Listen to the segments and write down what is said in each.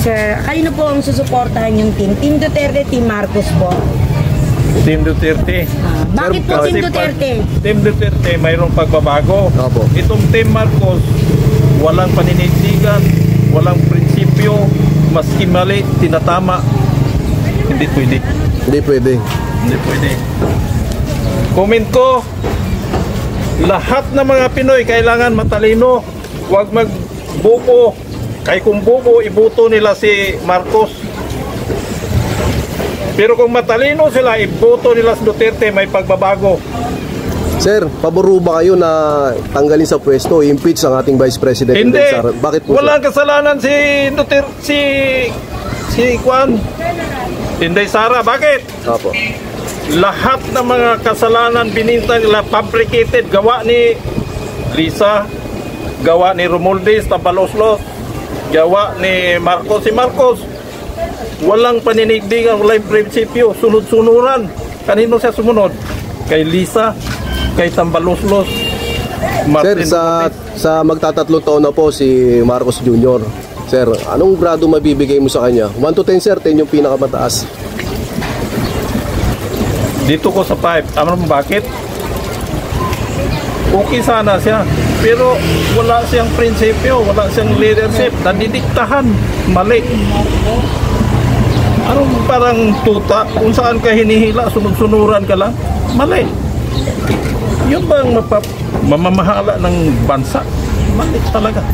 Sir, kanino po ang susuportahan yung team? Team Duterte, Team Marcos po? Team Duterte. Bakit po Team Duterte? Team Duterte, mayroong pagbabago. Opo. Itong Team Marcos, walang paninindigan, walang prinsipyo, maski mali, tinatama. Hindi pwede. Hindi pwede. Hindi pwede. Comment ko, lahat ng mga Pinoy kailangan matalino. Huwag magbuko. Kaya kung buko, ibuto nila si Marcos. Pero kung matalino sila, ibuto nila si Duterte, may pagbabago. Sir, paboro ba kayo na tanggalin sa pwesto, impeach ang ating Vice President? Hindi. Bakit po? Walang kasalanan si Duterte, si Juan. Inday Sara. Bakit? Opo. Lahat ng mga kasalanan bininta nila, fabricated, gawa ni Lisa, gawa ni Romualdez, Tabaloslos, gawa ni Marcos. Si Marcos, walang paninigdigan, walang prinsipyo, sunod-sunuran. Kanino siya sumunod? Kay Lisa, kay Tambaloslos, Martin. Sir, sa magtatatlong taon na po si Marcos Jr. Sir, anong grado mabibigay mo sa kanya? 1 to 10, sir, 10 yung pinakamataas. Dito ko sa 5. Alam mo bakit? Okay sana siya, pero wala siyang prinsipyo, wala siyang leadership, nadidiktahan, mali. Anong parang tuta, kung saan ka hinihila, sunod-sunuran ka lang, mali. Yun bang mamamahala ng bansa? Mali talaga.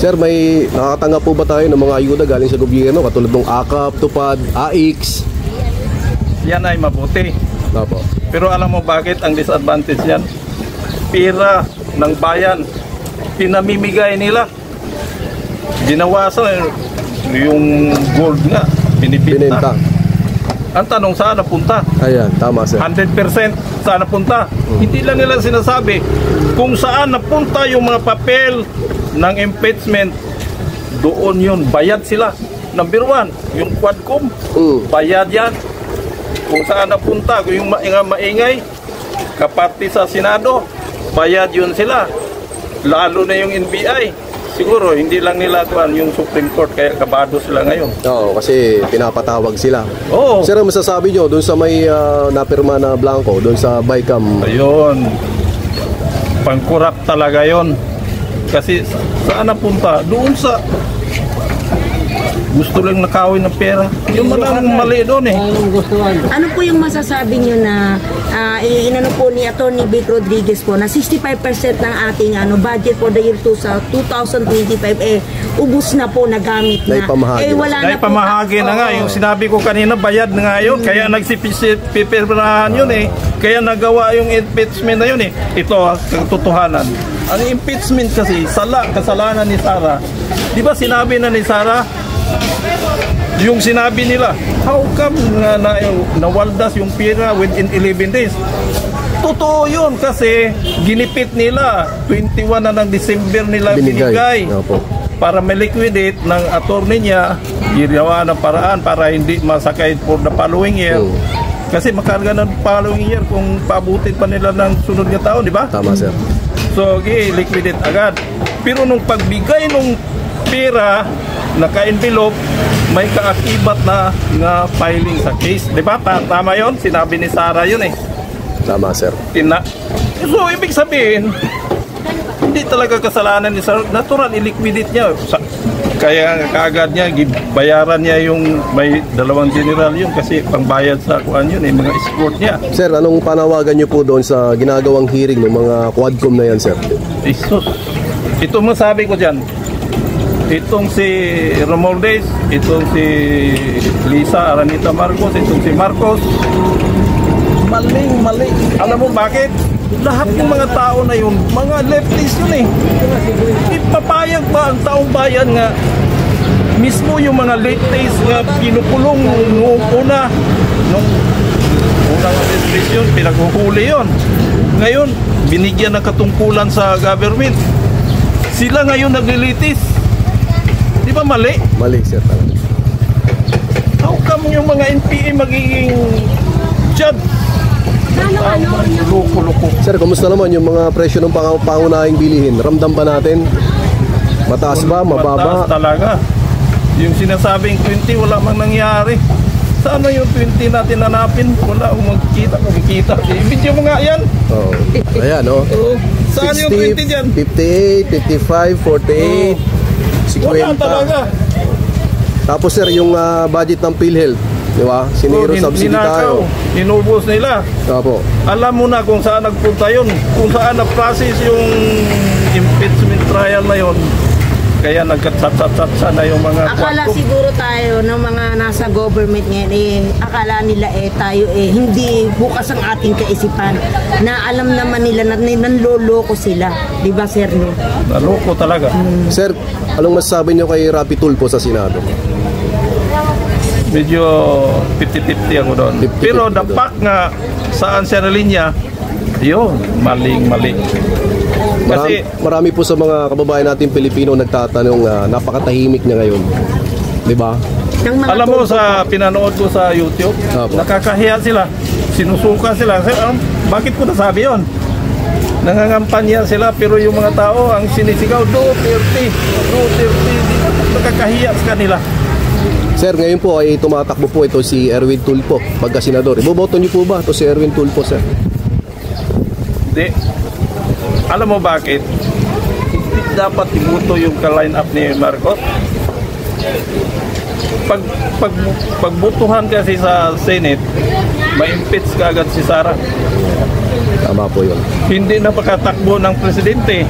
Sir, may nakakatanggap po ba tayo ng mga ayuda galing sa gobyerno, katulad ng AKAP, TUPAD, AIX? Yan ay mabuti. Opo. Pero alam mo bakit ang disadvantage yan? Pira ng bayan, pinamimigay nila. Dinawasan yung gold nga, binibinta. Ang tanong, saan napunta? Ayan, tama sir. 100% saan napunta? Hindi lang nila sinasabi kung saan napunta yung mga papel ng impeachment. Doon yun, bayad sila. Number 1, yung Quadcom, bayad yan. Kung saan napunta, kung yung maingay, kapati sa Senado, bayad yun sila. Lalo na yung NBI. Siguro, hindi lang nila kuhan yung Supreme Court, kaya kabado sila ngayon. Oo, kasi pinapatawag sila. Oo. Sir, ang masasabi nyo doon sa may napirma na blanco, doon sa BICAM? Ayun. Pangkurap talaga yon. Kasi saan napunta? Doon sa gusto lang nakawin ng pera. Yung maraming mali doon eh. Ano po yung masasabi nyo na inano po ni Atty. Vic Rodriguez po na 65% ng ating budget for the year 2025 ubus na po, nagamit na. Wala na po. Naipamahagi na nga. Yung sinabi ko kanina, bayad na nga yun. Kaya nagsipipirahan yun eh. Kaya nagawa yung impeachment na yun eh. Ito, katotohanan. Ang impeachment kasi, kasalanan ni Sara. Di ba sinabi na ni Sara, yung sinabi nila, how come nawaldas yung pira within 11 days? Totoo yun kasi ginipit nila. 21 na ng December nila binigay. Para ma-liquidate ng attorney niya, ginawa ng paraan para hindi masakay for the following year. Kasi makarga ng following year kung paabutin pa nila ng sunod na taon, di ba? Tama, sir. So, liquidate agad. Pero nung pagbigay nung pera, naka-envelope, may kaakibat na filing sa case. Di ba? Tama yun? Sinabi ni Sara yun eh. Tama, sir. So, ibig sabihin, hindi talaga kasalanan ni Sara. Natural, i-liquidate niya. Kaya kaagad niya, bayaran niya yung may 2 general yun kasi pangbayad sa kuan yun eh, mga escort niya. Sir, anong panawagan niyo po doon sa ginagawang hearing ng mga Quadcom na yan, sir? Jesus. Ito masabi ko dyan. Itong si Romualdez, itong si Lisa Aranita Marcos, itong si Marcos, mali. Alam mo bakit? Lahat ng mga tao na yun, mga leftist yun eh. Ipapayag ba ang taong bayan nga mismo yung mga leftist nga pinukulong noong unang administration, pinaghuhuli yun. Ngayon, binigyan ng katungkulan sa government. Sila ngayon naglilitis. Di ba mali? Mali, sir. How come yung mga NPA magiging judge? Loko-loko. Sir, kumusta naman yung mga presyo ng pangunahing bilihin? Ramdam ba natin? Mataas ba? Mababa? Mataas talaga. Yung sinasabing 20, wala mang nangyari. Sana yung 20 natin hanapin? Wala akong kumikita. I-video mo nga yan. Oh. Ayan, oh. Saan yung 20 dyan? 58, 55, 48, 50. Wala talaga. Tapos sir, yung budget ng PhilHealth, di ba? Siniro subsidy tayo. Inubos nila. Opo. Alam mo na kung saan nagpunta yun. Kung saan na-process yung impeachment trial na yun. Kaya nagkatsat-tsat na yung mga Akala kwako. siguro tayo ng mga nasa government ngayon akala nila tayo hindi bukas ang ating kaisipan na alam naman nila na nanloloko sila, di ba sir no? Naloko talaga. Sir, anong masasabi niyo kay Rapi Tulfo sa Senado? Medyo 50-50 ako doon. 50-50 Pero the doon. fact nga saan siya na linya, yun, maling-mali. Kasi Marami po sa mga kababayan natin Pilipino nagtatanong napakatahimik niya ngayon. Di ba? Ng mga alam mo tulpo sa pinanood ko sa YouTube, Apo. nakakahiya sila. Sinusuka sila. Bakit ko nasabi yun? Nangangampanya sila pero yung mga tao ang sinisigaw, Duterte. Nakakahiya sa kanila. Sir, ngayon po ay tumatakbo po ito si Erwin Tulfo pagka senador. Iboboto niyo po ba ito si Erwin Tulfo, sir? Hindi. Alam mo bakit? Hindi dapat ibuto yung ka-line up ni Marcos. Pagbutuhan kasi sa Senate, ma-impeach ka agad si Sara. Tama po yun. Hindi na pagkatakbo ng presidente.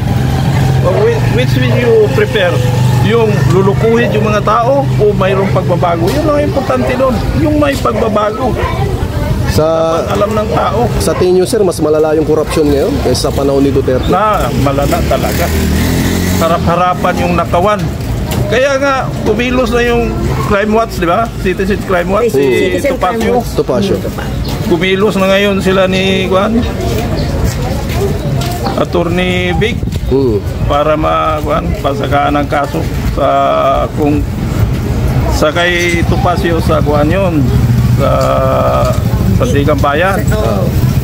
Which will you prefer? Yung lulukuhin yung mga tao o mayroong pagbabago? Yun ang importante doon. Yung may pagbabago. Sa Alam ng tao sa tingin niyo, sir, mas malala yung korupsyon ngayon kaysa sa panahon ni Duterte? na malala talaga. Harap-harapan yung nakawan. Kaya nga, kumilos na yung Crime Watch, di ba? Citizen Crime Watch, si Citizen Crime Topacio. Watch. Topacio. Kumilos na ngayon sila ni Attorney Vic para pasakaan ng kaso sa kung sa kay Topacio sa yun sa Sandigan Bayan.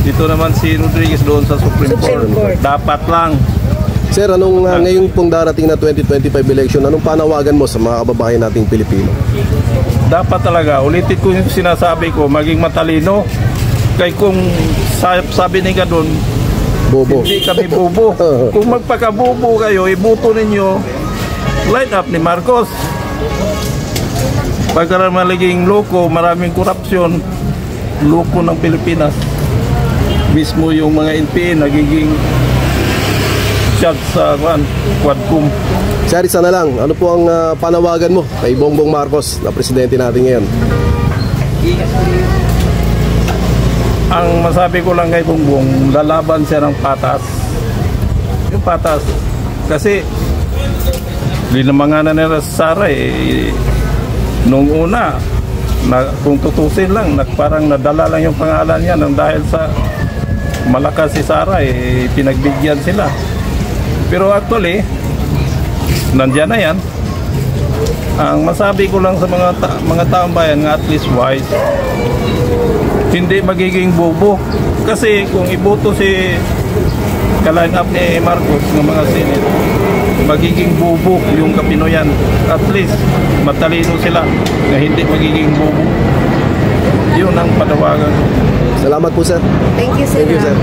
Dito naman si Rodriguez doon sa Supreme Court. Dapat lang. Sir, anong ngayon pong darating na 2025 election, anong panawagan mo sa mga kababayan nating Pilipino? Dapat talaga, ulitin ko yung sinasabi ko, maging matalino. Kaya kung sabi ni doon, Bobo. hindi kami bobo. Kung magpakabobo kayo, ibuto ninyo line up ni Marcos. Pagka maliging loko, maraming korupsyon, loko ng Pilipinas. Mismo yung mga NPA nagiging shot sa Quadcom. Sir, isa na lang, ano po ang panawagan mo kay Bongbong Marcos na presidente natin ngayon? Ang masabi ko lang kay Bongbong, lalaban siya ng patas. Yung patas. Kasi linamanganan nila sa Sara nung una, kung tutusin lang, parang nadala lang yung pangalan niya nang dahil sa malakas si Sara, pinagbigyan sila. Pero actually, nandiyan na yan. Ang masabi ko lang sa mga taong bayan nga at least wise, hindi magiging bobo. Kasi kung iboto si ka-line up ni Marcos ng mga Senate, magiging bobo yung Kapinoyan. At least matalino sila na hindi magiging bobo. Yun ang panawagan. Salamat po, sir. Thank you sir. Thank you, sir.